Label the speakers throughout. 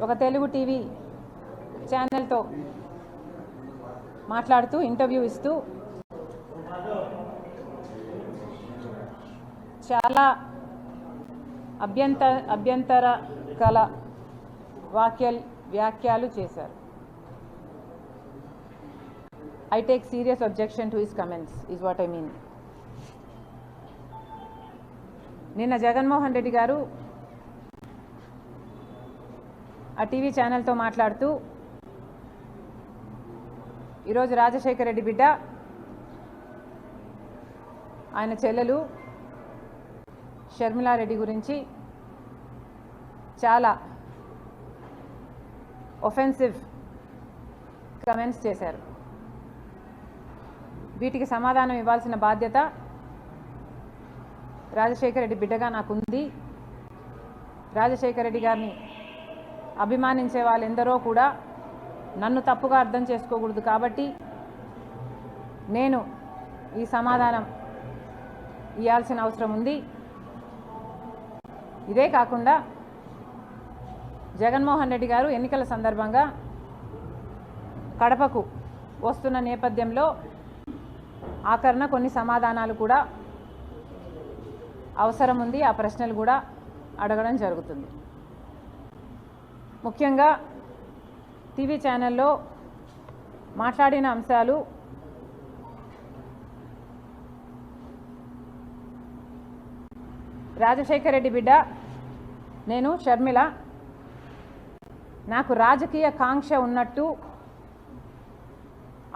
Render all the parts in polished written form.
Speaker 1: ఒక తెలుగు టీవీ ఛానల్తో మాట్లాడుతూ ఇంటర్వ్యూ ఇస్తూ చాలా అభ్యంతరకర వ్యాఖ్యలు చేశారు. I take serious objection to his comments is what I mean. నిన్న జగన్మోహన్ రెడ్డి గారు ఆ టీవీ ఛానల్తో మాట్లాడుతూ ఈరోజు రాజశేఖర రెడ్డి బిడ్డ ఆయన చెల్లెలు షర్మిలారెడ్డి గురించి చాలా ఒఫెన్సివ్ కమెంట్స్ చేశారు. వీటికి సమాధానం ఇవ్వాల్సిన బాధ్యత రాజశేఖర రెడ్డి బిడ్డగా నాకుంది. రాజశేఖర రెడ్డి గారిని అభిమానించే వాళ్ళెందరో కూడా నన్ను తప్పుగా అర్థం చేసుకోకూడదు. కాబట్టి నేను ఈ సమాధానం ఇవ్వాల్సిన అవసరం ఉంది. ఇదే కాకుండా జగన్మోహన్ రెడ్డి గారు ఎన్నికల సందర్భంగా కడపకు వస్తున్న నేపథ్యంలో ఆఖరణ కొన్ని సమాధానాలు కూడా అవసరం ఉంది. ఆ ప్రశ్నలు కూడా అడగడం జరుగుతుంది. ముఖ్యంగా టీవీ ఛానల్లో మాట్లాడిన అంశాలు రాజశేఖర రెడ్డి బిడ్డ నేను షర్మిల నాకు రాజకీయ కాంక్ష ఉన్నట్టు,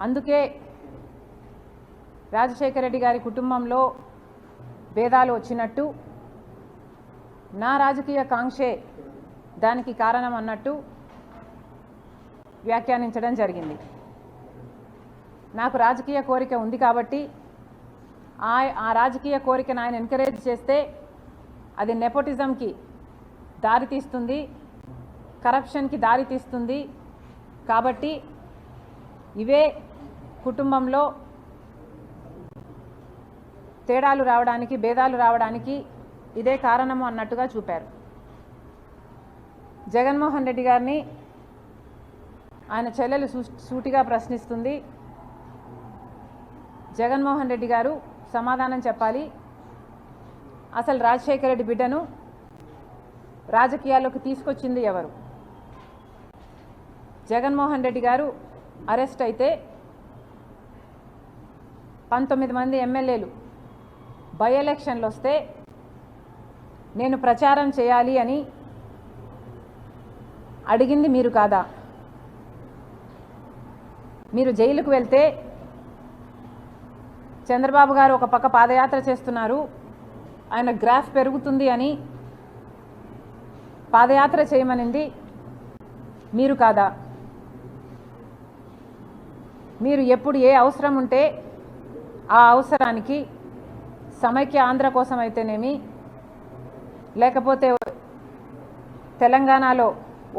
Speaker 1: అందుకే రాజశేఖర రెడ్డి గారి కుటుంబంలో భేదాలు వచ్చినట్టు, నా రాజకీయ కాంక్షే దానికి కారణం అన్నట్టు వ్యాఖ్యానించడం జరిగింది. నాకు రాజకీయ కోరిక ఉంది కాబట్టి ఆ రాజకీయ కోరికను ఆయన ఎంకరేజ్ చేస్తే అది నెపోటిజంకి దారితీస్తుంది, కరప్షన్కి దారితీస్తుంది. కాబట్టి ఇవే కుటుంబంలో తేడాలు రావడానికి, భేదాలు రావడానికి ఇదే కారణము అన్నట్టుగా చూపారు. జగన్మోహన్ రెడ్డి గారిని ఆయన చెల్లెలు సూటిగా ప్రశ్నిస్తుంది. జగన్మోహన్ రెడ్డి గారు సమాధానం చెప్పాలి. అసలు రాజశేఖర రెడ్డి బిడ్డను రాజకీయాల్లోకి తీసుకొచ్చింది ఎవరు? జగన్మోహన్ రెడ్డి గారు అరెస్ట్ అయితే 19 మంది ఎమ్మెల్యేలు బై ఎలక్షన్లు వస్తే నేను ప్రచారం చేయాలి అని అడిగింది మీరు కాదా? మీరు జైలుకు వెళ్తే చంద్రబాబు గారు ఒక పక్క పాదయాత్ర చేస్తున్నారు, ఆయన గ్రాఫ్ పెరుగుతుంది అని పాదయాత్ర చేయమనింది మీరు కాదా? మీరు ఎప్పుడు ఏ అవసరం ఉంటే ఆ అవసరానికి సమైక్య ఆంధ్ర కోసం అయితేనేమి, లేకపోతే తెలంగాణలో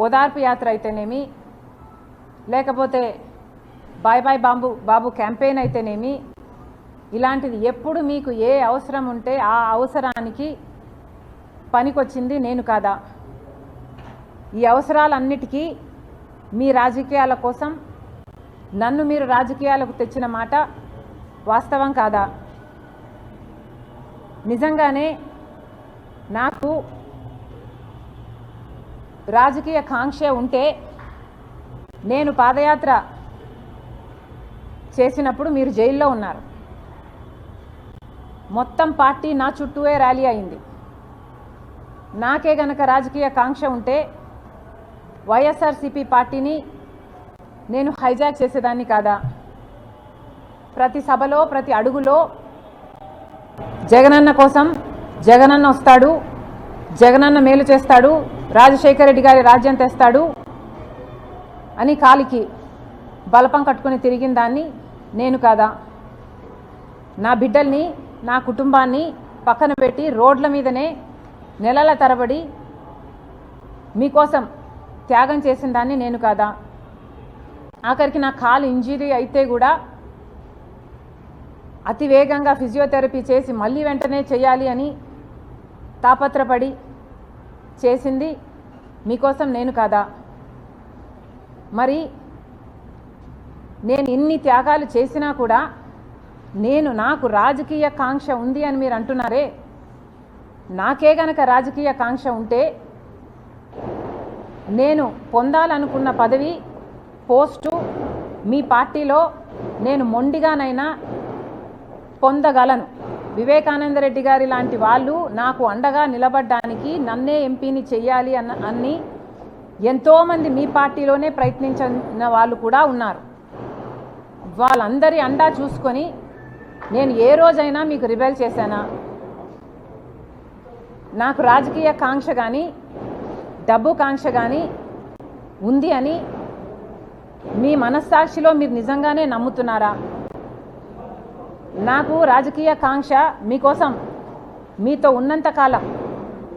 Speaker 1: ఓదార్పు యాత్ర అయితేనేమి, లేకపోతే బాయ్ బాయ్ బాబు క్యాంపెయిన్ అయితేనేమి, ఇలాంటిది ఎప్పుడు మీకు ఏ అవసరం ఉంటే ఆ అవసరానికి పనికొచ్చింది నేను కాదా? ఈ అవసరాలన్నిటికీ మీ రాజకీయాల కోసం నన్ను మీరు రాజకీయాలకు తెచ్చిన మాట వాస్తవం కాదా? నిజంగానే నాకు రాజకీయ కాంక్ష ఉంటే నేను పాదయాత్ర చేసినప్పుడు మీరు జైల్లో ఉన్నారు. మొత్తం పార్టీ నా చుట్టూనే ర్యాలీ అయింది. నాకే గనక రాజకీయ కాంక్ష ఉంటే వైఎస్ఆర్సీపీ పార్టీని నేను హైజాక్ చేసేదాన్ని కాదా? ప్రతి సభలో, ప్రతి అడుగులో జగనన్న కోసం, జగనన్న వస్తాడు, జగనన్న మేలు చేస్తాడు, రాజశేఖర రెడ్డి గారి రాజ్యం తెస్తాడు అని కాలికి బలపం కట్టుకుని తిరిగిన దాన్ని నేను కాదా? నా బిడ్డల్ని, నా కుటుంబాన్ని పక్కన పెట్టి రోడ్ల మీదనే నెలల తరబడి మీకోసం త్యాగం చేసిన దాన్ని నేను కాదా? ఆఖరికి నా కాలు ఇంజరీ అయితే కూడా అతి వేగంగా ఫిజియోథెరపీ చేసి మళ్ళీ వెంటనే చేయాలి అని తాపత్రపడి చేసింది మీకోసం నేను కాదా? మరి నేను ఇన్ని త్యాగాలు చేసినా కూడా నాకు రాజకీయ కాంక్ష ఉంది అని మీరు అంటున్నారే, నాకే గనక రాజకీయ కాంక్ష ఉంటే నేను పొందాలనుకున్న పదవి పోస్టు మీ పార్టీలో నేను మొండిగానైనా పొందగలను. వివేకానంద రెడ్డి గారి లాంటి వాళ్ళు నాకు అండగా నిలబడడానికి నన్నే ఎంపీని చెయ్యాలి అన్ని ఎంతోమంది మీ పార్టీలోనే ప్రయత్నించిన వాళ్ళు కూడా ఉన్నారు. వాళ్ళందరి అండా చూసుకొని నేను ఏ రోజైనా మీకు రిబెల్ చేశానా? నాకు రాజకీయ కాంక్ష కానీ డబ్బు కాంక్ష కానీ ఉంది అని మీ మనస్సాక్షిలో మీరు నిజంగానే నమ్ముతున్నారా? నాకు రాజకీయ కాంక్ష మీకోసం మీతో ఉన్నంత కాలం,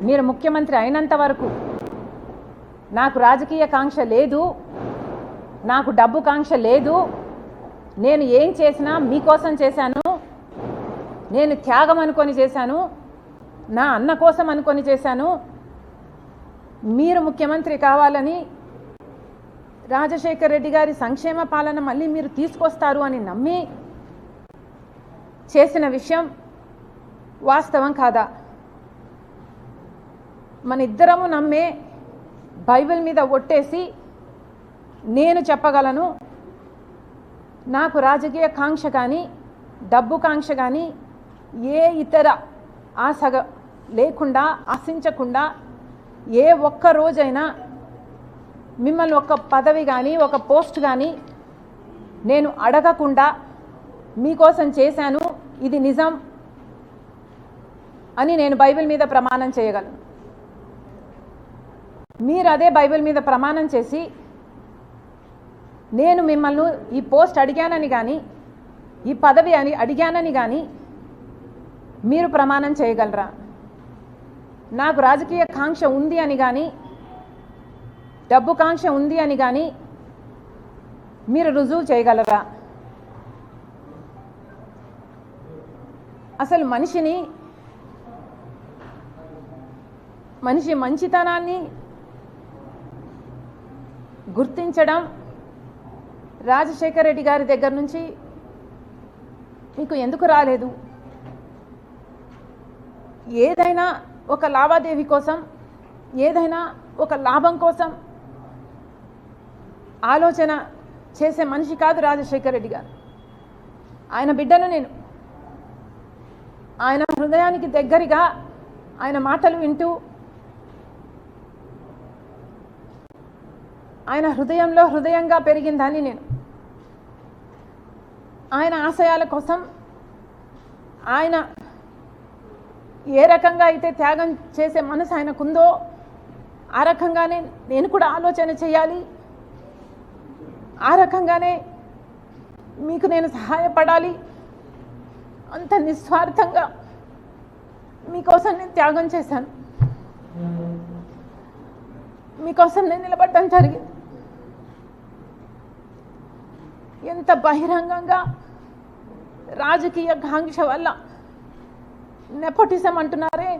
Speaker 1: మీరు ముఖ్యమంత్రి అయినంత వరకు నాకు రాజకీయ కాంక్ష లేదు, నాకు డబ్బు కాంక్ష లేదు. నేను ఏం చేసినా మీకోసం చేశాను, నేను త్యాగం అనుకొని చేశాను, నా అన్న కోసం అనుకొని చేశాను. మీరు ముఖ్యమంత్రి కావాలని, రాజశేఖర్ రెడ్డి గారి సంక్షేమ పాలన మళ్ళీ మీరు తీసుకొస్తారు అని నమ్మి చేసిన విషయం వాస్తవం కాదా? మన ఇద్దరము నమ్మే బైబిల్ మీద ఒట్టేసి నేను చెప్పగలను, నాకు రాజకీయ కాంక్ష కానీ డబ్బు కాంక్ష కానీ ఏ ఇతర ఆశ లేకుండా, ఆశించకుండా ఏ ఒక్క రోజైనా మిమ్మల్ని ఒక పదవి కానీ ఒక పోస్ట్ కానీ నేను అడగకుండా మీకోసం చేశాను, ఇది నిజం అని నేను బైబిల్ మీద ప్రమాణం చేయగలను. మీరు అదే బైబిల్ మీద ప్రమాణం చేసి నేను మిమ్మల్ని ఈ పోస్ట్ అడిగానని కానీ ఈ పదవి అని అడిగానని కానీ మీరు ప్రమాణం చేయగలరా? నాకు రాజకీయ కాంక్ష ఉంది అని కానీ డబ్బు కాంక్ష ఉంది అని కానీ మీరు రుజువు చేయగలరా? అసలు మనిషి మంచితనాన్ని గుర్తించడం రాజశేఖర్ రెడ్డి గారి దగ్గర నుంచి మీకు ఎందుకు రాలేదు? ఏదైనా ఒక లావాదేవీ కోసం, ఏదైనా ఒక లాభం కోసం ఆలోచన చేసే మనిషి కాదు రాజశేఖర్ రెడ్డి గారు. ఆయన బిడ్డను నేను. ఆయన హృదయానికి దగ్గరగా ఆయన మాటలు వింటూ, ఆయన హృదయంలో హృదయంగా పెరిగిందని నేను. ఆయన ఆశయాల కోసం ఆయన ఏ రకంగా అయితే త్యాగం చేసే మనసు ఆయనకుందో ఆ రకంగానే నేను కూడా ఆలోచన చేయాలి, ఆ రకంగానే మీకు నేను సహాయపడాలి. అంత నిస్వార్థంగా మీకోసం నేను త్యాగం చేశాను, మీకోసం నేను నిలబడడం జరిగింది. ఎంత బహిరంగంగా రాజకీయ కాంక్ష వల్ల నెపోటిజం అంటున్నారే,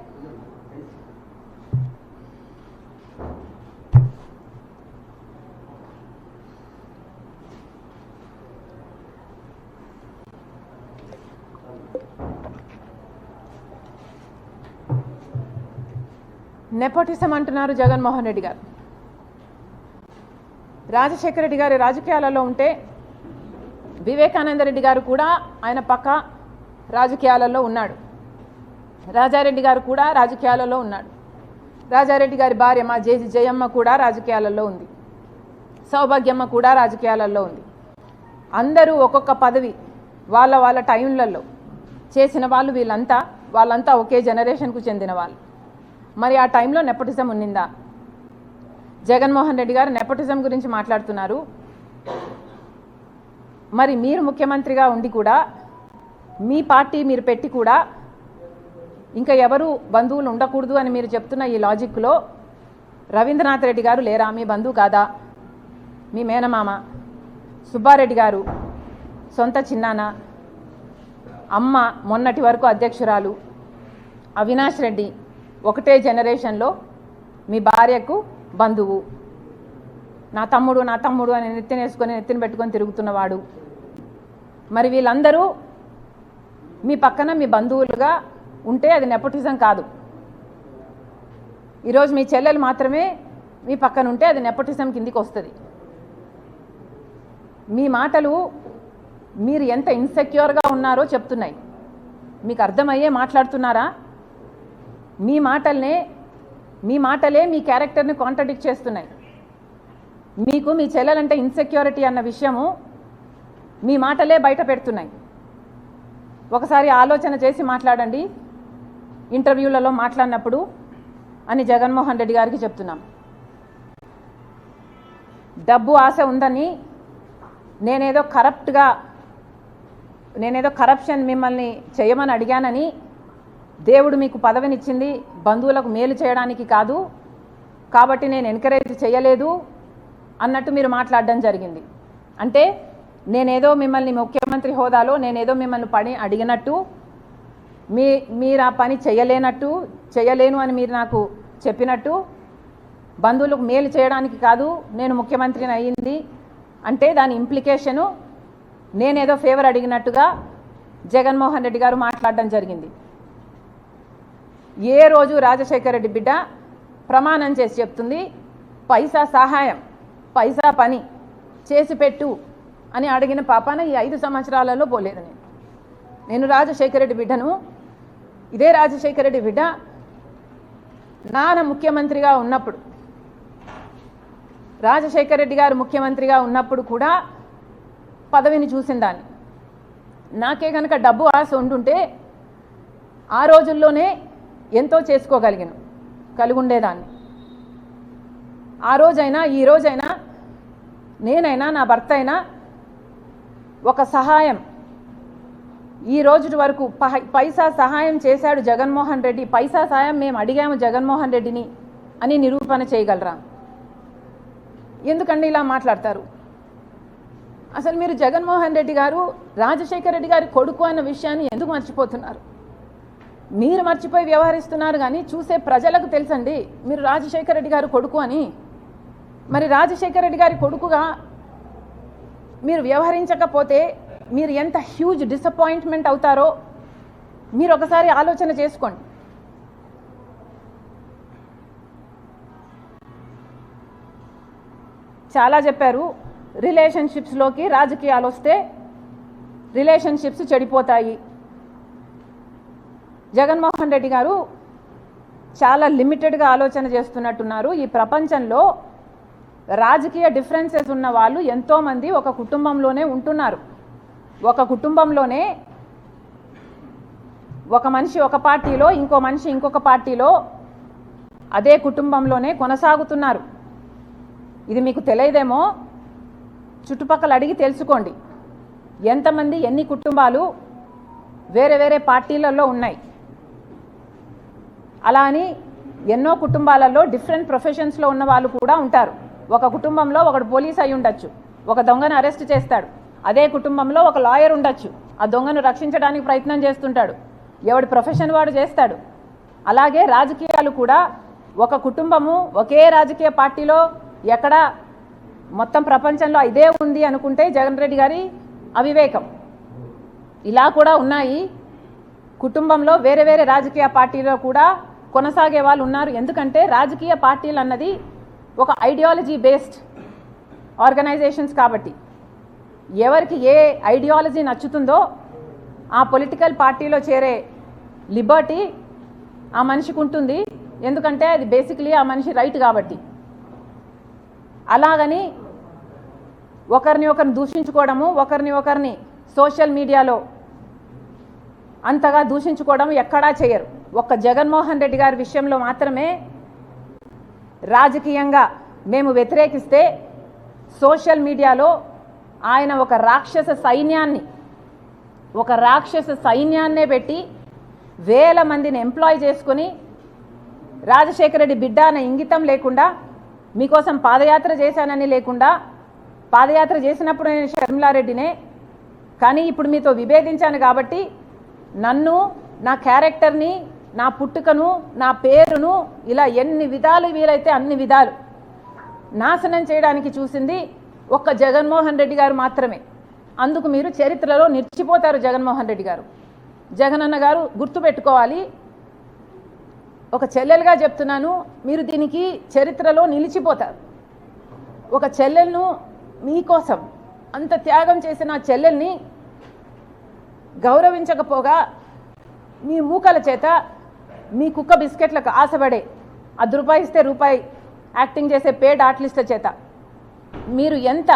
Speaker 1: నెపోటిజం అంటున్నారు జగన్మోహన్ రెడ్డి గారు. రాజశేఖర రెడ్డి గారి రాజకీయాలలో ఉంటే వివేకానంద రెడ్డి గారు కూడా ఆయన పక్క రాజకీయాలలో ఉన్నాడు, రాజారెడ్డి గారు కూడా రాజకీయాలలో ఉన్నాడు, రాజారెడ్డి గారి భార్య మా జయమ్మ కూడా రాజకీయాలలో ఉంది, సౌభాగ్యమ్మ కూడా రాజకీయాలలో ఉంది. అందరూ ఒక్కొక్క పదవి వాళ్ళ టైంలలో చేసిన వాళ్ళు, వాళ్ళంతా ఒకే జనరేషన్కు చెందిన వాళ్ళు. మరి ఆ టైంలో నెపోటిజం ఉన్నిందా? జగన్మోహన్ రెడ్డి గారు నెపోటిజం గురించి మాట్లాడుతున్నారు. మరి మీరు ముఖ్యమంత్రిగా ఉండి కూడా, మీ పార్టీ మీరు పెట్టి కూడా ఇంకా ఎవరు బంధువులు ఉండకూడదు అని మీరు చెప్తున్న ఈ లాజిక్లో రవీంద్రనాథ్ రెడ్డి గారు లేరా? మీ బంధువు కాదా? మీ మేనమామ. సుబ్బారెడ్డి గారు సొంత చిన్నాన్న, అమ్మ మొన్నటి వరకు అధ్యక్షురాలు, అవినాష్ రెడ్డి ఒకటే జనరేషన్లో మీ భార్యకు బంధువు. నా తమ్ముడు అని నెత్తిన పెట్టుకొని తిరుగుతున్నవాడు. మరి వీళ్ళందరూ మీ పక్కన మీ బంధువులుగా ఉంటే అది నెపోటిజం కాదు. ఈరోజు మీ చెల్లెలు మాత్రమే మీ పక్కన ఉంటే అది నెపోటిజం కిందికి వస్తుంది. మీ మాటలు మీరు ఎంత ఇన్సెక్యూర్గా ఉన్నారో చెప్తున్నాయి. మీకు అర్థమయ్యే మాట్లాడుతున్నారా? మీ మాటలే మీ క్యారెక్టర్ని కాంట్రడిక్ట్ చేస్తున్నాయి. మీకు మీ చెల్లెలంటే ఇన్సెక్యూరిటీ అన్న విషయము మీ మాటలే బయట పెడుతున్నాయి. ఒకసారి ఆలోచన చేసి మాట్లాడండి ఇంటర్వ్యూలలో మాట్లాడినప్పుడు అని జగన్మోహన్ రెడ్డి గారికి చెప్తున్నాం. డబ్బు ఆశ ఉందని నేనేదో కరప్షన్ మిమ్మల్ని చేయమని అడిగానని, దేవుడు మీకు పదవినిచ్చింది బంధువులకు మేలు చేయడానికి కాదు కాబట్టి నేను ఎంకరేజ్ చేయలేదు అన్నట్టు మీరు మాట్లాడడం జరిగింది. అంటే నేనేదో మిమ్మల్ని ముఖ్యమంత్రి హోదాలో నేనేదో మిమ్మల్ని పని అడిగినట్టు, మీరు ఆ పని చేయలేను అని మీరు నాకు చెప్పినట్టు, బంధువులకు మేలు చేయడానికి కాదు నేను ముఖ్యమంత్రిని అయ్యింది అంటే దాని ఇంప్లికేషను నేనేదో ఫేవర్ అడిగినట్టుగా జగన్మోహన్ రెడ్డి గారు మాట్లాడడం జరిగింది. ఏ రోజు రాజశేఖర రెడ్డి బిడ్డ ప్రమాణం చేసి చెప్తుంది పైసా సహాయం పైసా పని చేసి పెట్టు అని అడిగిన పాపాన ఈ 5 సంవత్సరాలలో పోలేదు. నేను రాజశేఖర రెడ్డి బిడ్డను. ఇదే రాజశేఖర రెడ్డి బిడ్డ నాన్న ముఖ్యమంత్రిగా ఉన్నప్పుడు, రాజశేఖర రెడ్డి గారు ముఖ్యమంత్రిగా ఉన్నప్పుడు కూడా పదవిని చూసిన దాన్ని. నాకే కనుక డబ్బు ఆశ ఉంటుంటే ఆ రోజుల్లోనే ఎంతో కలిగి ఉండేదాన్ని. ఆ రోజైనా ఈ రోజైనా నేనైనా నా భర్త అయినా ఒక సహాయం ఈ రోజు వరకు పైసా సహాయం చేశాడు జగన్మోహన్ రెడ్డి, పైసా సహాయం మేము అడిగాము జగన్మోహన్ రెడ్డిని అని నిరూపణ చేయగలరా? ఎందుకండి ఇలా మాట్లాడతారు? అసలు మీరు జగన్మోహన్ రెడ్డి గారు రాజశేఖర రెడ్డి గారి కొడుకు అన్న విషయాన్ని ఎందుకు మర్చిపోతున్నారు? మీరు మర్చిపోయి వ్యవహరిస్తున్నారు కానీ చూసే ప్రజలకు తెలుసండి మీరు రాజశేఖర రెడ్డి గారు కొడుకు అని. మరి రాజశేఖర రెడ్డి గారి కొడుకుగా మీరు వ్యవహరించకపోతే మీరు ఎంత హ్యూజ్ డిసప్పాయింట్మెంట్ అవుతారో మీరు ఒకసారి ఆలోచన చేసుకోండి. చాలా చెప్పారు, రిలేషన్షిప్స్లోకి రాజకీయాలు వస్తే రిలేషన్షిప్స్ చెడిపోతాయి. జగన్మోహన్ రెడ్డి గారు చాలా లిమిటెడ్గా ఆలోచన చేస్తున్నట్టున్నారు. ఈ ప్రపంచంలో రాజకీయ డిఫరెన్సెస్ ఉన్న వాళ్ళు ఎంతోమంది ఒక కుటుంబంలోనే ఉంటున్నారు. ఒక కుటుంబంలోనే ఒక మనిషి ఒక పార్టీలో, ఇంకో మనిషి ఇంకొక పార్టీలో, అదే కుటుంబంలోనే కొనసాగుతున్నారు. ఇది మీకు తెలియదేమో, చుట్టుపక్కల అడిగి తెలుసుకోండి ఎంతమంది ఎన్ని కుటుంబాలు వేరే వేరే పార్టీలలో ఉన్నాయి. అలా అని ఎన్నో కుటుంబాలలో డిఫరెంట్ ప్రొఫెషన్స్లో ఉన్న వాళ్ళు కూడా ఉంటారు. ఒక కుటుంబంలో ఒకడు పోలీస్ అయి ఉండొచ్చు, ఒక దొంగను అరెస్ట్ చేస్తాడు. అదే కుటుంబంలో ఒక లాయర్ ఉండొచ్చు, ఆ దొంగను రక్షించడానికి ప్రయత్నం చేస్తుంటాడు. ఎవడి ప్రొఫెషన్ వాడు చేస్తాడు. అలాగే రాజకీయాలు కూడా ఒక కుటుంబము ఒకే రాజకీయ పార్టీలో ఎక్కడ మొత్తం ప్రపంచంలో ఇదే ఉంది అనుకుంటే జగన్ రెడ్డి గారి అవివేకం. ఇలా కూడా ఉన్నాయి. కుటుంబంలో వేరే వేరే రాజకీయ పార్టీలో కూడా కొనసాగే వాళ్ళు ఉన్నారు. ఎందుకంటే రాజకీయ పార్టీలు అన్నది ఒక ఐడియాలజీ బేస్డ్ ఆర్గనైజేషన్స్ కాబట్టి ఎవరికి ఏ ఐడియాలజీ నచ్చుతుందో ఆ పొలిటికల్ పార్టీలో చేరే లిబర్టీ ఆ మనిషికి ఉంటుంది. ఎందుకంటే అది బేసిక్లీ ఆ మనిషి రైట్ కాబట్టి. అలాగని ఒకరిని దూషించుకోవడము, ఒకరిని సోషల్ మీడియాలో అంతగా దూషించుకోవడం ఎక్కడా చేయరు. ఒక్క జగన్మోహన్ రెడ్డి గారి విషయంలో మాత్రమే రాజకీయంగా మేము వ్యతిరేకిస్తే సోషల్ మీడియాలో ఆయన ఒక రాక్షస సైన్యాన్నే పెట్టి వేల మందిని ఎంప్లాయ్ చేసుకొని రాజశేఖర రెడ్డి బిడ్డ అనే ఇంగితం లేకుండా, మీకోసం పాదయాత్ర చేశానని లేకుండా, పాదయాత్ర చేసినప్పుడు నేను షర్మిలారెడ్డినే, కానీ ఇప్పుడు మీతో విభేదించాను కాబట్టి నన్ను, నా క్యారెక్టర్ని, నా పుట్టుకను, నా పేరును ఇలా ఎన్ని విధాలు వీలైతే అన్ని విధాలు నాశనం చేయడానికి చూసింది ఒక్క జగన్మోహన్ రెడ్డి గారు మాత్రమే. అందుకు మీరు చరిత్రలో నిలిచిపోతారు. జగన్మోహన్ రెడ్డి గారు, జగనన్న గారు గుర్తుపెట్టుకోవాలి. ఒక చెల్లెలుగా చెప్తున్నాను, మీరు దీనికి చరిత్రలో నిలిచిపోతారు. ఒక చెల్లెలను మీకోసం అంత త్యాగం చేసిన చెల్లెల్ని గౌరవించకపోగా మీ మూకల చేత, మీ కుక్క బిస్కెట్లకు ఆశపడే ₹10 ఇస్తే రూపాయి యాక్టింగ్ చేసే పేడ్ ఆర్టిస్టుల చేత మీరు ఎంత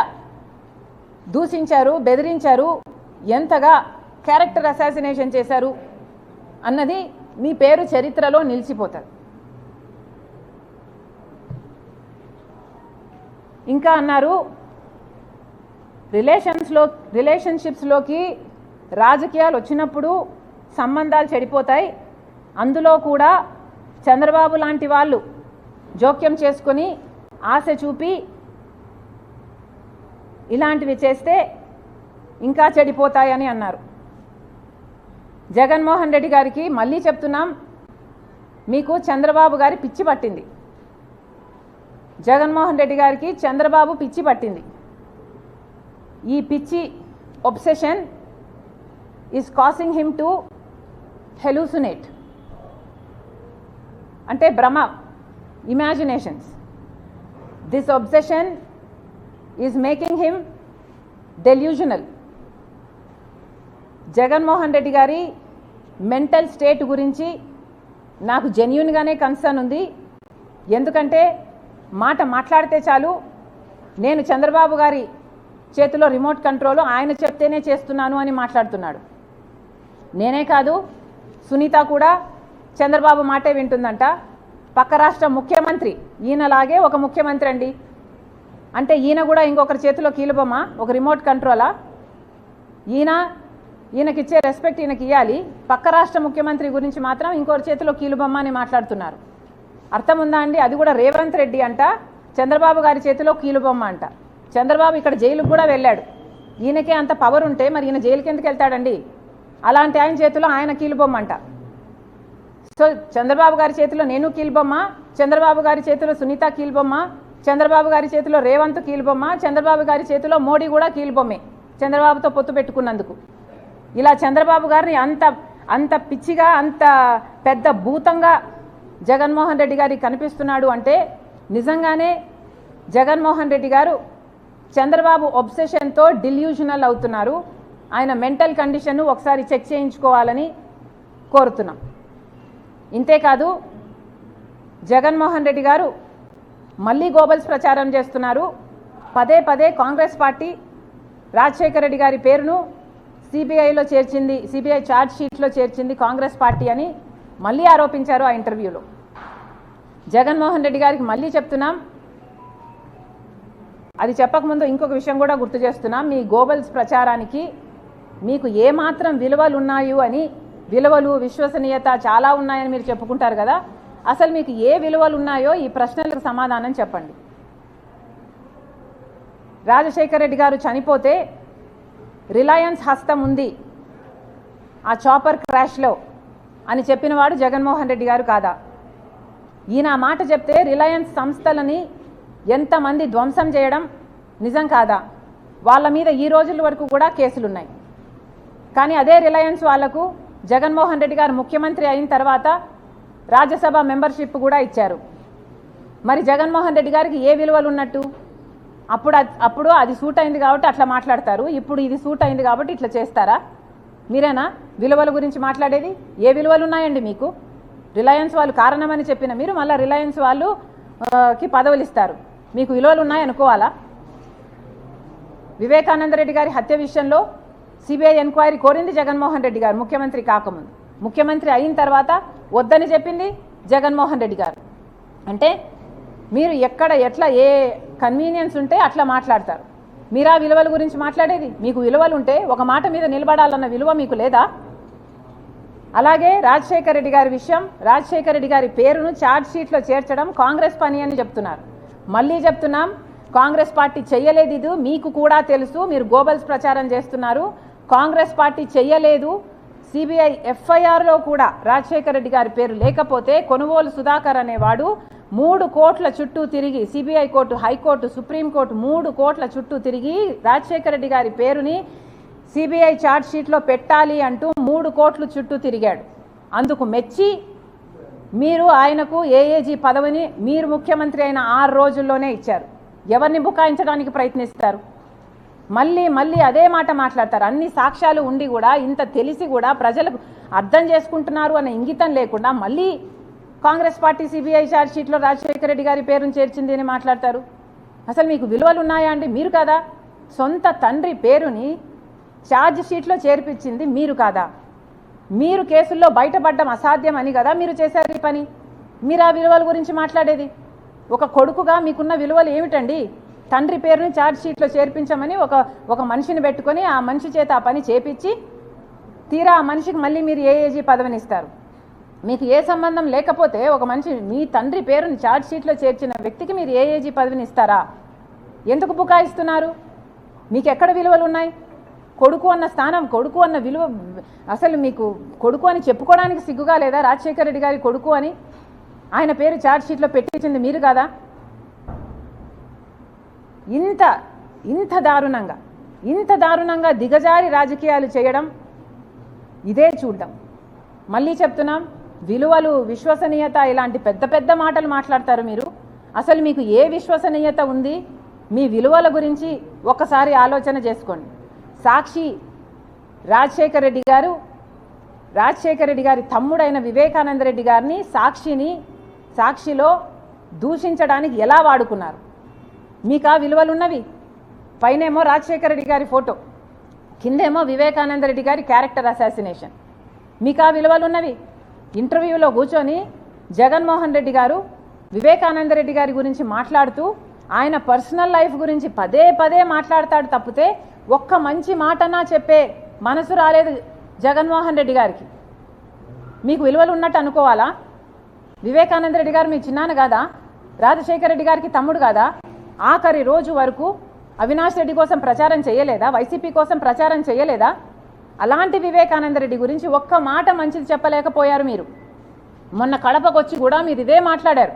Speaker 1: దూషించారు, బెదిరించారు, ఎంతగా క్యారెక్టర్ అసాసినేషన్ చేశారు అన్నది మీ పేరు చరిత్రలో నిలిచిపోతారు. ఇంకా అన్నారు, రిలేషన్షిప్స్లోకి రాజకీయాలు వచ్చినప్పుడు సంబంధాలు చెడిపోతాయి. అందులో కూడా చంద్రబాబు లాంటి వాళ్ళు జోక్యం చేసుకొని ఆశ చూపి ఇలాంటివి చేస్తే ఇంకా చెడిపోతాయని అన్నారు. జగన్మోహన్ రెడ్డి గారికి మళ్ళీ చెప్తున్నాం, మీకు చంద్రబాబు గారి పిచ్చి పట్టింది. జగన్మోహన్ రెడ్డి గారికి చంద్రబాబు పిచ్చి పట్టింది. ఈ పిచ్చి obsession is causing him to hallucinate, అంటే భ్రమ, imaginations. This obsession is making him delusional. Jaganmohan Reddy గారి మెంటల్ స్టేట్ గురించి నాకు జెన్యూన్గానే కన్సర్న్ ఉంది. ఎందుకంటే మాట్లాడితే చాలు, నేను చంద్రబాబు గారి చేతిలో రిమోట్ కంట్రోల్, ఆయన చెప్తేనే చేస్తున్నాను అని మాట్లాడుతున్నాడు. నేనే కాదు, సునీత కూడా చంద్రబాబు మాటే వింటుందంట. పక్క రాష్ట్ర ముఖ్యమంత్రి ఈయనలాగే ఒక ముఖ్యమంత్రి అండి. అంటే ఈయన కూడా ఇంకొకరి చేతిలో కీలుబొమ్మా, ఒక రిమోట్ కంట్రోలా? ఈయనకిచ్చే రెస్పెక్ట్ ఈయనకి ఇవ్వాలి. పక్క రాష్ట్ర ముఖ్యమంత్రి గురించి మాత్రం ఇంకొకరి చేతిలో కీలుబొమ్మ అని మాట్లాడుతున్నారు. అర్థం ఉందా అండి? అది కూడా రేవంత్ రెడ్డి అంట చంద్రబాబు గారి చేతిలో కీలుబొమ్మ అంట. చంద్రబాబు ఇక్కడ జైలుకు కూడా వెళ్ళాడు. ఈయనకే అంత పవర్ ఉంటే మరి ఈయన జైలుకి ఎందుకు వెళ్తాడండి? అలాంటి ఆయన చేతిలో ఆయన కీలుబొమ్మ అంట. సో చంద్రబాబు గారి చేతిలో నేను కీలుబొమ్మ, చంద్రబాబు గారి చేతిలో సునీత కీలుబొమ్మ, చంద్రబాబు గారి చేతిలో రేవంత్ కీలుబొమ్మ, చంద్రబాబు గారి చేతిలో మోడీ కూడా కీలుబొమ్మే చంద్రబాబుతో పొత్తు పెట్టుకున్నందుకు. ఇలా చంద్రబాబు గారిని అంత పిచ్చిగా, అంత పెద్ద భూతంగా జగన్మోహన్ రెడ్డి గారికి కనిపిస్తున్నాడు అంటే నిజంగానే జగన్మోహన్ రెడ్డి గారు చంద్రబాబు ఒబ్సెషన్తో డిల్యూషనల్ అవుతున్నారు. ఆయన మెంటల్ కండిషన్ను ఒకసారి చెక్ చేయించుకోవాలని కోరుతున్నాం. ఇంతేకాదు, జగన్మోహన్ రెడ్డి గారు మళ్ళీ గోబల్స్ ప్రచారం చేస్తున్నారు. పదే పదే కాంగ్రెస్ పార్టీ రాజశేఖర రెడ్డి గారి పేరును సిబిఐలో చేర్చింది, సిబిఐ ఛార్జ్ షీట్లో చేర్చింది కాంగ్రెస్ పార్టీ అని మళ్ళీ ఆరోపించారు ఆ ఇంటర్వ్యూలో. జగన్మోహన్ రెడ్డి గారికి మళ్ళీ చెప్తున్నాం, అది చెప్పకముందు ఇంకొక విషయం కూడా గుర్తు చేస్తున్నాం. మీ గోబల్స్ ప్రచారానికి మీకు ఏమాత్రం విలువలు ఉన్నాయి అని, విలువలు, విశ్వసనీయత చాలా ఉన్నాయని మీరు చెప్పుకుంటారు కదా, అసలు మీకు ఏ విలువలు ఉన్నాయో ఈ ప్రశ్నలకు సమాధానం చెప్పండి. రాజశేఖర రెడ్డి గారు చనిపోతే రిలయన్స్ హస్తం ఉంది ఆ చాపర్ క్రాష్లో అని చెప్పినవాడు జగన్మోహన్ రెడ్డి గారు కాదా? ఈయన మాట చెప్తే రిలయన్స్ సంస్థలని ఎంతమంది ధ్వంసం చేయడం నిజం కాదా? వాళ్ళ మీద ఈ రోజుల వరకు కూడా కేసులున్నాయి. కానీ అదే రిలయన్స్ వాళ్లకు జగన్మోహన్ రెడ్డి గారు ముఖ్యమంత్రి అయిన తర్వాత రాజ్యసభ మెంబర్షిప్ కూడా ఇచ్చారు. మరి జగన్మోహన్ రెడ్డి గారికి ఏ విలువలు ఉన్నట్టు? అప్పుడు అది సూట్ అయింది కాబట్టి అట్లా మాట్లాడతారు, ఇప్పుడు ఇది సూట్ అయింది కాబట్టి ఇట్లా చేస్తారా? మీరేనా విలువల గురించి మాట్లాడేది? ఏ విలువలు ఉన్నాయండి మీకు? రిలయన్స్ వాళ్ళు కారణమని చెప్పిన మీరు మళ్ళీ రిలయన్స్ వాళ్ళకి పదవులు ఇస్తారు, మీకు విలువలు ఉన్నాయనుకోవాలా? వివేకానంద రెడ్డి గారి హత్య విషయంలో సిబిఐ ఎంక్వైరీ కోరింది జగన్మోహన్ రెడ్డి గారు ముఖ్యమంత్రి కాకముందు. ముఖ్యమంత్రి అయిన తర్వాత వద్దని చెప్పింది జగన్మోహన్ రెడ్డి గారు. అంటే మీరు ఎక్కడ ఎట్లా ఏ కన్వీనియన్స్ ఉంటే అట్లా మాట్లాడతారు. మీరా విలువల గురించి మాట్లాడేది? మీకు విలువలు ఉంటే ఒక మాట మీద నిలబడాలన్న విలువ మీకు లేదా? అలాగే రాజశేఖర రెడ్డి గారి విషయం, రాజశేఖర రెడ్డి గారి పేరును ఛార్జ్ షీట్లో చేర్చడం కాంగ్రెస్ పని అని చెప్తున్నారు. మళ్ళీ చెప్తున్నాం, కాంగ్రెస్ పార్టీ చెయ్యలేదు, ఇది మీకు కూడా తెలుసు. మీరు గోబల్స్ ప్రచారం చేస్తున్నారు. కాంగ్రెస్ పార్టీ చెయ్యలేదు. సిబిఐ ఎఫ్ఐఆర్లో కూడా రాజశేఖర రెడ్డి గారి పేరు లేకపోతే కొనుగోలు సుధాకర్ అనేవాడు 3 కోట్ల చుట్టూ తిరిగి సిబిఐ కోర్టు, హైకోర్టు, సుప్రీంకోర్టు 3 కోట్ల చుట్టూ తిరిగి రాజశేఖర రెడ్డి గారి పేరుని సిబిఐ ఛార్జ్ షీట్లో పెట్టాలి అంటూ 3 కోట్ల చుట్టూ తిరిగాడు. అందుకు మెచ్చి మీరు ఆయనకు ఏఏజీ పదవిని మీరు ముఖ్యమంత్రి అయిన 6 రోజుల్లోనే ఇచ్చారు. ఎవరిని బుకాయించడానికి ప్రయత్నిస్తారు? మళ్ళీ అదే మాట మాట్లాడతారు. అన్ని సాక్ష్యాలు ఉండి కూడా, ఇంత తెలిసి కూడా ప్రజలకు అర్థం చేసుకుంటున్నారు అనే ఇంగితం లేకుండా మళ్ళీ కాంగ్రెస్ పార్టీ సిబిఐ ఛార్జ్ షీట్లో రాజశేఖర రెడ్డి గారి పేరును చేర్చింది అని మాట్లాడతారు. అసలు మీకు విలువలు ఉన్నాయా అండి? మీరు కాదా? సొంత తండ్రి పేరుని ఛార్జ్ షీట్లో చేర్పించింది మీరు కాదా? మీరు కేసుల్లో బయటపడడం అసాధ్యం అని కదా మీరు చేశారు ఈ పని. మీరు ఆ విలువల గురించి మాట్లాడేది? ఒక కొడుకుగా మీకున్న విలువలు ఏమిటండి? తండ్రి పేరుని ఛార్జ్ షీట్లో చేర్పించమని ఒక మనిషిని పెట్టుకొని ఆ మనిషి చేత ఆ పని చేపించి తీరా ఆ మనిషికి మళ్ళీ మీరు ఏఏజీ పదవిని ఇస్తారు. మీకు ఏ సంబంధం లేకపోతే ఒక మనిషి మీ తండ్రి పేరుని ఛార్జ్ షీట్లో చేర్చిన వ్యక్తికి మీరు ఏఏజీ పదవిని ఇస్తారా? ఎందుకు బుకాయిస్తున్నారు? మీకు ఎక్కడ విలువలు ఉన్నాయి? కొడుకు అన్న స్థానం, కొడుకు అన్న విలువ, అసలు మీకు కొడుకు అని చెప్పుకోవడానికి సిగ్గుగా లేదా? రాజశేఖర రెడ్డి గారి కొడుకు అని ఆయన పేరు ఛార్జ్ షీట్లో పెట్టించింది మీరు కాదా? ఇంత దారుణంగా దిగజారి రాజకీయాలు చేయడం ఇదే చూడడం. మళ్ళీ చెప్తున్నాం, విలువలు, విశ్వసనీయత ఇలాంటి పెద్ద మాటలు మాట్లాడతారు మీరు. అసలు మీకు ఏ విశ్వసనీయత ఉంది? మీ విలువల గురించి ఒకసారి ఆలోచన చేసుకోండి. సాక్షి రాజశేఖర రెడ్డి గారి తమ్ముడైన వివేకానంద రెడ్డి గారిని సాక్షిలో దూషించడానికి ఎలా వాడుకున్నారు? మీకు ఆ విలువలు ఉన్నవి? పైనేమో రాజశేఖర రెడ్డి గారి ఫోటో, కిందేమో వివేకానంద రెడ్డి గారి క్యారెక్టర్ అసాసినేషన్. మీకు ఆ విలువలు ఉన్నవి? ఇంటర్వ్యూలో కూర్చొని జగన్మోహన్ రెడ్డి గారు వివేకానంద రెడ్డి గారి గురించి మాట్లాడుతూ ఆయన పర్సనల్ లైఫ్ గురించి పదే మాట్లాడతాడు తప్పితే ఒక్క మంచి మాటనా చెప్పే మనసు రాలేదు జగన్మోహన్ రెడ్డి గారికి. మీకు విలువలు ఉన్నట్టు అనుకోవాలా? వివేకానంద రెడ్డి గారు మీ చిన్నాన్న కాదా? రాజశేఖర రెడ్డి గారికి తమ్ముడు కాదా? ఆఖరి రోజు వరకు అవినాష్ రెడ్డి కోసం ప్రచారం చేయలేదా? వైసీపీ కోసం ప్రచారం చేయలేదా? అలాంటి వివేకానంద రెడ్డి గురించి ఒక్క మాట మంచిది చెప్పలేకపోయారు మీరు. మొన్న కడపకొచ్చి కూడా మీరు ఇదే మాట్లాడారు.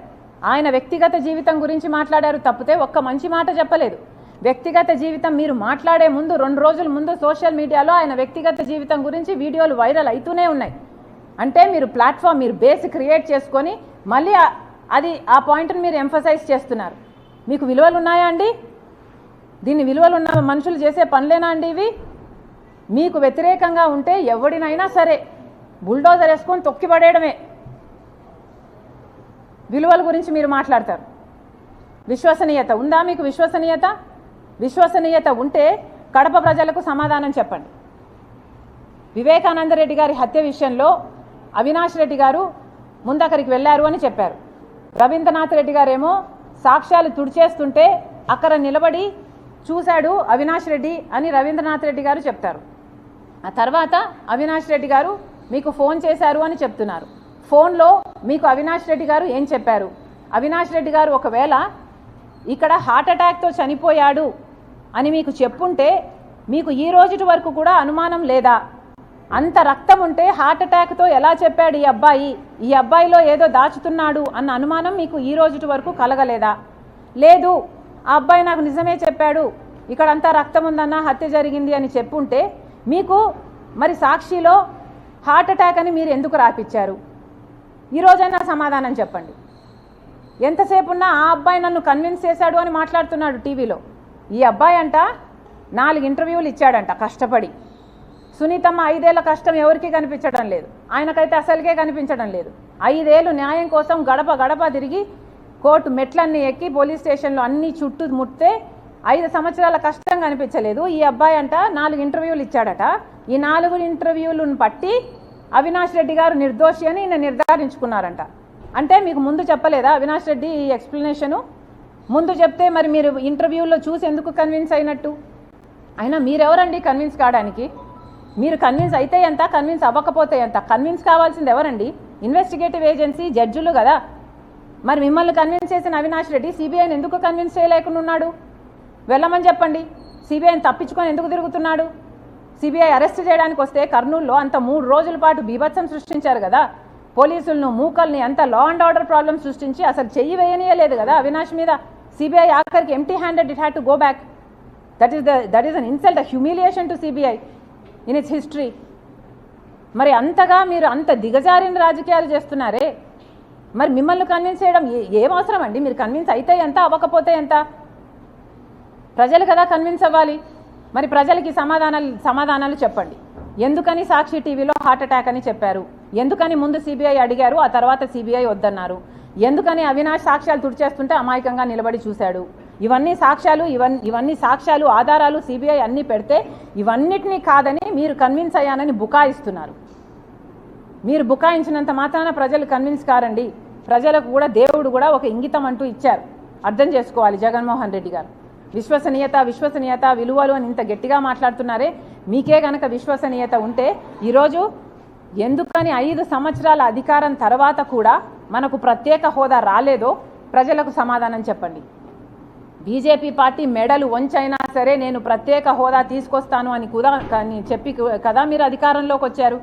Speaker 1: ఆయన వ్యక్తిగత జీవితం గురించి మాట్లాడారు తప్పితే ఒక్క మంచి మాట చెప్పలేదు. వ్యక్తిగత జీవితం మీరు మాట్లాడే ముందు 2 రోజుల ముందు సోషల్ మీడియాలో ఆయన వ్యక్తిగత జీవితం గురించి వీడియోలు వైరల్ అవుతూనే ఉన్నాయి. అంటే మీరు ప్లాట్ఫామ్, మీరు బేస్ క్రియేట్ చేసుకొని మళ్ళీ ఆ పాయింట్ని మీరు ఎంఫసైజ్ చేస్తున్నారు. మీకు విలువలు ఉన్నాయా అండి? దీన్ని విలువలు ఉన్న మనుషులు చేసే పనులేనా అండి ఇవి? మీకు వ్యతిరేకంగా ఉంటే ఎవడినైనా సరే బుల్డోజర్ వేసుకొని తొక్కిపడేయడమే. విలువల గురించి మీరు మాట్లాడతారు. విశ్వసనీయత ఉందా మీకు? విశ్వసనీయత ఉంటే కడప ప్రజలకు సమాధానం చెప్పండి. వివేకానంద రెడ్డి గారి హత్య విషయంలో అవినాష్ రెడ్డి గారు ముందక్కడికి వెళ్ళారు అని చెప్పారు. రవీంద్రనాథ్ రెడ్డి గారేమో సాక్ష్యాలు తుడిచేస్తుంటే అక్కడ నిలబడి చూశాడు అవినాష్ రెడ్డి అని రవీంద్రనాథ్ రెడ్డి గారు చెప్తారు. ఆ తర్వాత అవినాష్ రెడ్డి గారు మీకు ఫోన్ చేశారు అని చెప్తున్నారు. ఫోన్లో మీకు అవినాష్ రెడ్డి గారు ఏం చెప్పారు? అవినాష్ రెడ్డి గారు ఒకవేళ ఇక్కడ హార్ట్ అటాక్తో చనిపోయాడు అని మీకు చెప్పుంటే మీకు ఈ రోజు వరకు కూడా అనుమానం లేదా? అంత రక్తం ఉంటే హార్ట్ అటాక్తో ఎలా చెప్పాడు ఈ అబ్బాయిలో ఏదో దాచుతున్నాడు అన్న అనుమానం మీకు ఈ రోజు వరకు కలగలేదా? లేదు, ఆ అబ్బాయి నాకు నిజమే చెప్పాడు, ఇక్కడ అంతా రక్తం ఉందన్న, హత్య జరిగింది అని చెప్పుంటే మీకు మరి సాక్షిలో హార్ట్ అటాక్ అని మీరు ఎందుకు రాపిచ్చారు? ఈరోజైనా సమాధానం చెప్పండి. ఎంతసేపు ఉన్నా ఆ అబ్బాయి నన్ను కన్విన్స్ చేశాడు అని మాట్లాడుతున్నాడు టీవీలో. ఈ అబ్బాయి అంట 4 ఇంటర్వ్యూలు ఇచ్చాడంట కష్టపడి. సునీతమ్మ 5 ఏళ్ల కష్టం ఎవరికి కనిపించడం లేదు, ఆయనకైతే అసలుకే కనిపించడం లేదు. 5 ఏళ్ళు న్యాయం కోసం గడప తిరిగి కోర్టు మెట్లన్నీ ఎక్కి పోలీస్ స్టేషన్లో అన్ని చుట్టూ ముట్టే 5 సంవత్సరాల కష్టం కనిపించలేదు. ఈ అబ్బాయి అంట 4 ఇంటర్వ్యూలు ఇచ్చాడట. ఈ 4 ఇంటర్వ్యూలను పట్టి అవినాష్ రెడ్డి గారు నిర్దోషి అని నిర్ధారించుకున్నారంట. అంటే మీకు ముందు చెప్పలేదా అవినాష్ రెడ్డి ఈ ఎక్స్ప్లెనేషను? ముందు చెప్తే మరి మీరు ఇంటర్వ్యూలో చూసి ఎందుకు కన్విన్స్ అయినట్టు? అయినా మీరెవరండి కన్విన్స్ కావడానికి? మీరు కన్విన్స్ అయితే ఎంత, కన్విన్స్ అవ్వకపోతే ఎంత? కన్విన్స్ కావాల్సింది ఎవరండి? ఇన్వెస్టిగేటివ్ ఏజెన్సీ, జడ్జిలు కదా. మరి మిమ్మల్ని కన్విన్స్ చేసిన అవినాష్ రెడ్డి సిబిఐని ఎందుకు కన్విన్స్ చేయలేకుండా ఉన్నాడు? వెళ్ళమని చెప్పండి. సిబిఐని తప్పించుకొని ఎందుకు తిరుగుతున్నాడు? సిబిఐ అరెస్ట్ చేయడానికి వస్తే కర్నూలులో అంత 3 రోజుల పాటు బీభత్సం సృష్టించారు కదా. పోలీసులను మూకల్ని అంత లా అండ్ ఆర్డర్ ప్రాబ్లమ్ సృష్టించి అసలు చెయ్యి వేయనీయలేదు కదా అవినాష్ మీద. సిబిఐ ఆఖరికి empty handed it had to go back. That is an insult, a humiliation to CBI in it's history. మరి అంతగా మీరు అంత దిగజారిన రాజకీయాలు చేస్తున్నారే, మరి మిమ్మల్ని కన్విన్స్ చేయడం ఏం అవసరం అండి? మీరు కన్విన్స్ అయితే ఎంత, అవ్వకపోతే ఎంత? ప్రజలు కదా కన్విన్స్ అవ్వాలి. మరి ప్రజలకి సమాధానాలు చెప్పండి. ఎందుకని సాక్షి టీవీలో హార్ట్ అటాక్ అని చెప్పారు? ఎందుకని ముందు సిబిఐ అడిగారు, ఆ తర్వాత సిబిఐ వద్దన్నారు? ఎందుకని అవినాష్ సాక్ష్యాలు తుడిచేస్తుంటే అమాయకంగా నిలబడి చూశాడు? ఇవన్నీ సాక్ష్యాలు ఆధారాలు సిబిఐ అన్నీ పెడితే ఇవన్నిటినీ కాదని మీరు కన్విన్స్ అయ్యానని బుకాయిస్తున్నారు. మీరు బుకాయించినంత మాత్రాన ప్రజలు కన్విన్స్ కారండి. ప్రజలకు కూడా దేవుడు కూడా ఒక ఇంగితం అంటూ ఇచ్చారు, అర్థం చేసుకోవాలి. జగన్మోహన్ రెడ్డి గారు విశ్వసనీయత విలువలు అని ఇంత గట్టిగా మాట్లాడుతున్నారే, మీకే గనక విశ్వసనీయత ఉంటే ఈరోజు ఎందుకని 5 సంవత్సరాల అధికారం తర్వాత కూడా మనకు ప్రత్యేక హోదా రాలేదో ప్రజలకు సమాధానం చెప్పండి. బీజేపీ పార్టీ మెడలు వంచైనా సరే నేను ప్రత్యేక హోదా తీసుకొస్తాను అని కూడా చెప్పి కదా మీరు అధికారంలోకి వచ్చారు.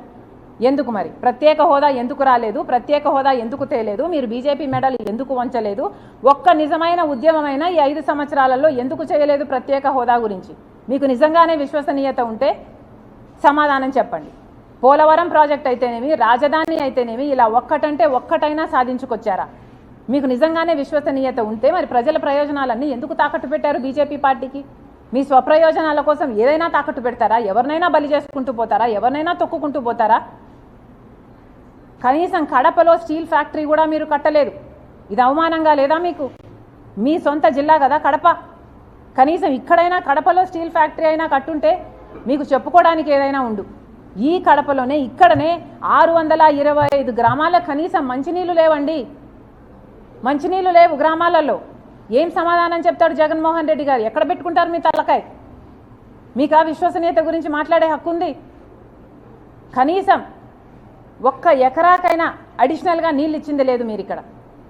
Speaker 1: ఎందుకు మరి ప్రత్యేక హోదా ఎందుకు రాలేదు? ప్రత్యేక హోదా ఎందుకు తేలేదు? మీరు బీజేపీ మెడలు ఎందుకు వంచలేదు? ఒక్క నిజమైన ఉద్యమమైన ఈ 5 సంవత్సరాలలో ఎందుకు చేయలేదు ప్రత్యేక హోదా గురించి? మీకు నిజంగానే విశ్వసనీయత ఉంటే సమాధానం చెప్పండి. పోలవరం ప్రాజెక్ట్ అయితేనేమి, రాజధాని అయితేనేమి, ఇలా ఒక్కటంటే ఒక్కటైనా సాధించుకొచ్చారా? మీకు నిజంగానే విశ్వసనీయత ఉంటే మరి ప్రజల ప్రయోజనాలన్నీ ఎందుకు తాకట్టు పెట్టారు బీజేపీ పార్టీకి? మీ స్వప్రయోజనాల కోసం ఏదైనా తాకట్టు పెడతారా? ఎవరినైనా బలి చేసుకుంటూ పోతారా? ఎవరినైనా తొక్కుకుంటూ పోతారా? కనీసం కడపలో స్టీల్ ఫ్యాక్టరీ కూడా మీరు కట్టలేదు. ఇది అవమానంగా లేదా మీకు? మీ సొంత జిల్లా కదా కడప. కనీసం ఇక్కడైనా కడపలో స్టీల్ ఫ్యాక్టరీ అయినా కట్టుంటే మీకు చెప్పుకోవడానికి ఏదైనా ఉండు. ఈ కడపలోనే ఇక్కడనే 625 గ్రామాలకు కనీసం మంచినీళ్ళు లేవండి. మంచినీళ్ళు లేవు గ్రామాలలో. ఏం సమాధానం చెప్తాడు జగన్మోహన్ రెడ్డి గారు? ఎక్కడ పెట్టుకుంటారు మీ తలకాయ? మీకు ఆ విశ్వసనీయత గురించి మాట్లాడే హక్కు ఉంది? కనీసం ఒక్క ఎకరాకైనా అడిషనల్గా నీళ్ళు ఇచ్చింది లేదు మీరు ఇక్కడ.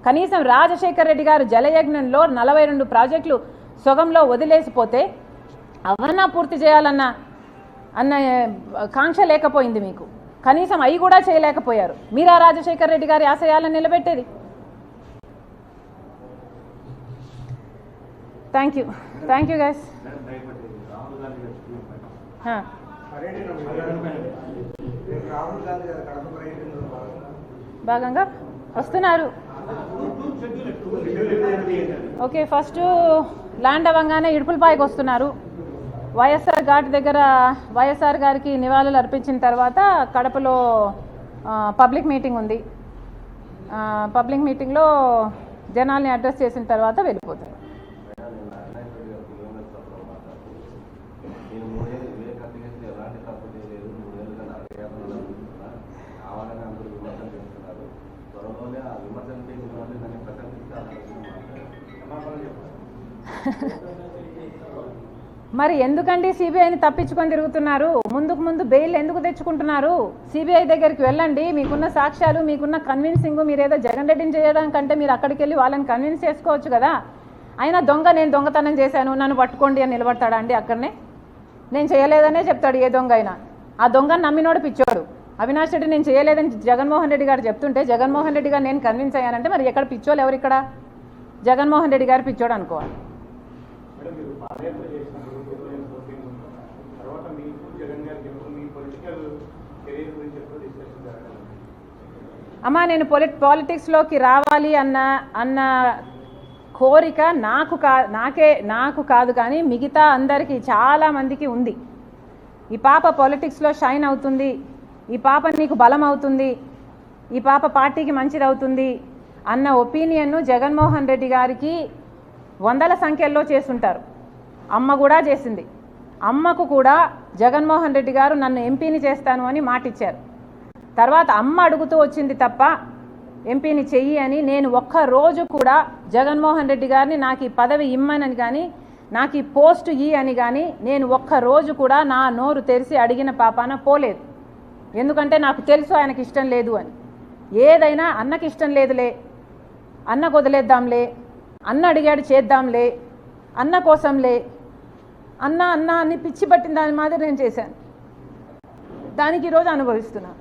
Speaker 1: కనీసం రాజశేఖర్ రెడ్డి గారు జలయజ్ఞంలో 42 ప్రాజెక్టులు సొగంలో వదిలేసిపోతే అవన్నా పూర్తి చేయాలన్న కాంక్ష లేకపోయింది మీకు. కనీసం అవి కూడా చేయలేకపోయారు. మీరా రాజశేఖర్ రెడ్డి గారి ఆశయాలను నిలబెట్టేది? Thank you guys. భాగంగా వస్తున్నారు. ఓకే, ఫస్ట్ ల్యాండ్ అవ్వగానే ఇడుపులపాయకు వస్తున్నారు. వైఎస్ఆర్ ఘాట్ దగ్గర వైఎస్ఆర్ గారికి నివాళులు అర్పించిన తర్వాత కడపలో పబ్లిక్ మీటింగ్ ఉంది. పబ్లిక్ మీటింగ్లో జనాల్ని అడ్రస్ చేసిన తర్వాత వెళ్ళిపోతారు. మరి ఎందుకండి సిబిఐని తప్పించుకొని తిరుగుతున్నారు? ముందు బెయిల్ ఎందుకు తెచ్చుకుంటున్నారు? సిబిఐ దగ్గరికి వెళ్ళండి. మీకున్న సాక్ష్యాలు, మీకున్న కన్విన్సింగ్, మీరేదో జగన్ రెడ్డిని చేయడం కంటే మీరు అక్కడికి వెళ్ళి వాళ్ళని కన్విన్స్ చేసుకోవచ్చు కదా. అయినా నేను దొంగతనం చేశాను నన్ను పట్టుకోండి అని నిలబడతాడా అండి? అక్కడనే నేను చేయలేదనే చెప్తాడు ఏ దొంగ అయినా. ఆ దొంగను నమ్మినోడు పిచ్చోడు. అవినాష్ రెడ్డి నేను చేయలేదని జగన్మోహన్ రెడ్డి గారు చెప్తుంటే జగన్మోహన్ రెడ్డి గారు నేను కన్విన్స్ అయ్యానంటే మరి ఎక్కడ పిచ్చోళ్ళు ఎవరు? ఇక్కడ జగన్మోహన్ రెడ్డి గారు పిచ్చోడు అనుకోవాలి. అమ్మా నేను పాలిటిక్స్లోకి రావాలి అన్న కోరిక నాకు కాదు కానీ మిగతా అందరికీ చాలామందికి ఉంది. ఈ పాప పాలిటిక్స్లో షైన్ అవుతుంది, ఈ పాప నీకు బలం అవుతుంది, ఈ పాప పార్టీకి మంచిది అవుతుంది అన్న ఒపీనియన్ను జగన్మోహన్ రెడ్డి గారికి 100ల సంఖ్యల్లో చేస్తుంటారు. అమ్మ కూడా చేసింది. అమ్మకు కూడా జగన్మోహన్ రెడ్డి గారు నన్ను ఎంపీని చేస్తాను అని మాటిచ్చారు. తర్వాత అమ్మ అడుగుతూ వచ్చింది తప్ప ఎంపీని చెయ్యి అని నేను ఒక్కరోజు కూడా జగన్మోహన్ రెడ్డి గారిని నాకు ఈ పదవి ఇమ్మనని కానీ నాకు ఈ పోస్ట్ అని కానీ నేను ఒక్కరోజు కూడా నా నోరు తెరిచి అడిగిన పాపాన పోలేదు. ఎందుకంటే నాకు తెలుసు ఆయనకి ఇష్టం లేదు అని. ఏదైనా అన్నకి ఇష్టం లేదులే, అన్నకు వదిలేద్దాంలే, అన్న అడిగాడు చేద్దాంలే, అన్న కోసంలే, అన్న అని పిచ్చి పట్టిన దాని మాదిరి నేను చేశాను. దానికి ఈరోజు అనుభవిస్తున్నాను.